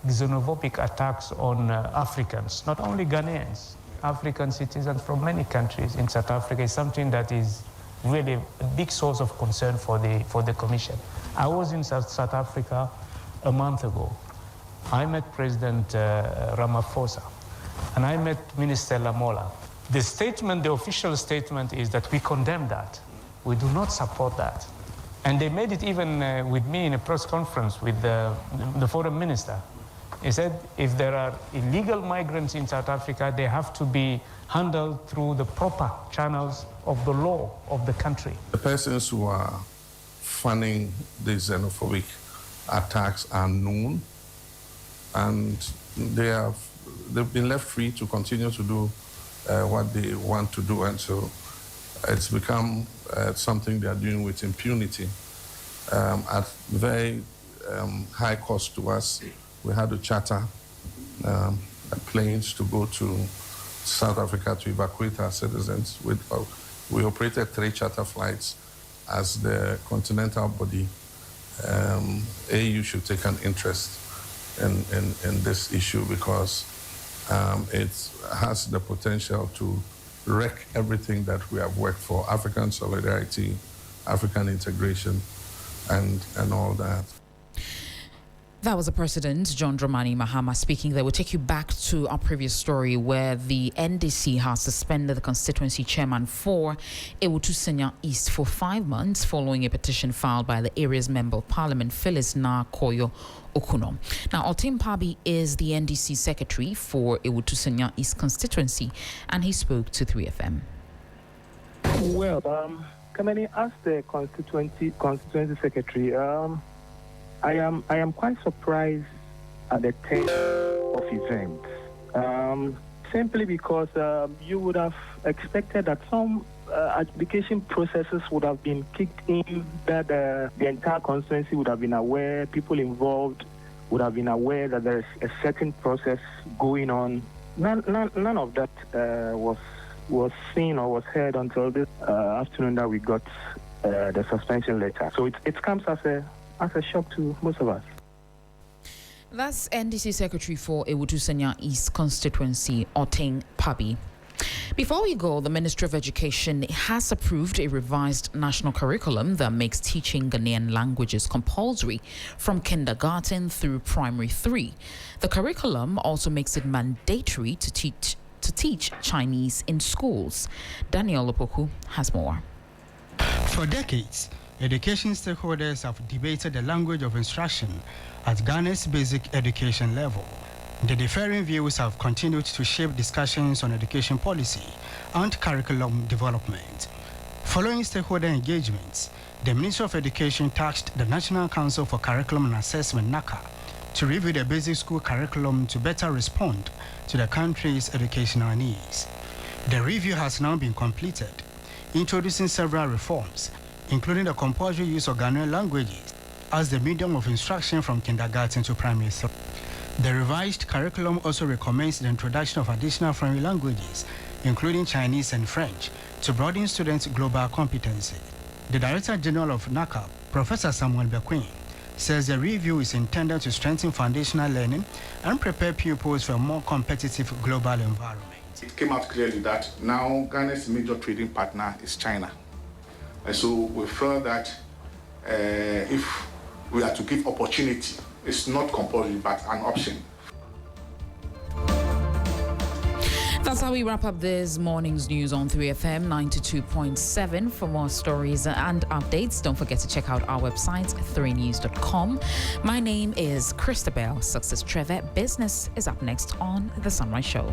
xenophobic attacks on Africans, not only Ghanaians, African citizens from many countries in South Africa is something that is really a big source of concern for the Commission. I was in South Africa a month ago. I met President Ramaphosa, and I met Minister Lamola. The official statement is that we condemn that. We do not support that. And they made it even with me in a press conference with the foreign minister. He said if there are illegal migrants in South Africa, they have to be handled through the proper channels of the law of the country. The persons who are funding these xenophobic attacks are known, and they've been left free to continue to do what they want to do, and so it's become something they are doing with impunity at very high cost to us. We had to charter planes to go to South Africa to evacuate our citizens. We operated 3 charter flights as the continental body. AU should take an interest in this issue because it has the potential to wreck everything that we have worked for: African solidarity, African integration, and all that. That was the President, John Dramani Mahama, speaking there. We'll take you back to our previous story where the NDC has suspended the constituency chairman for Ewutu East for 5 months following a petition filed by the area's Member of Parliament, Phyllis Na Koyo Okuno. Now, Otim Pabi is the NDC secretary for Ewutu East constituency, and he spoke to 3FM. Well, Kamani, as the constituency secretary, I am quite surprised at the turn of events. Simply because you would have expected that some adjudication processes would have been kicked in, that the entire constituency would have been aware, people involved would have been aware that there is a certain process going on. None of that was seen or was heard until this afternoon that we got the suspension letter. So it comes as a shock to most of us. That's NDC Secretary for Ewutu East constituency, Oting Pabi. Before we go, the Ministry of Education has approved a revised national curriculum that makes teaching Ghanaian languages compulsory from kindergarten through primary 3. The curriculum also makes it mandatory to teach Chinese in schools. Daniel Opoku has more. For decades, education stakeholders have debated the language of instruction at Ghana's basic education level. The differing views have continued to shape discussions on education policy and curriculum development. Following stakeholder engagements, the Ministry of Education tasked the National Council for Curriculum and Assessment, NACA, to review the basic school curriculum to better respond to the country's educational needs. The review has now been completed, introducing several reforms, including the compulsory use of Ghanaian languages as the medium of instruction from kindergarten to primary 3. The revised curriculum also recommends the introduction of additional foreign languages, including Chinese and French, to broaden students' global competency. The Director General of NACA, Professor Samuel Bequin, says the review is intended to strengthen foundational learning and prepare pupils for a more competitive global environment. It came out clearly that now Ghana's major trading partner is China. And so we felt that if we are to give opportunity, it's not compulsory, but an option. That's how we wrap up this morning's news on 3FM 92.7. For more stories and updates, don't forget to check out our website, 3news.com. My name is Christabel Success Trevor. Business is up next on The Sunrise Show.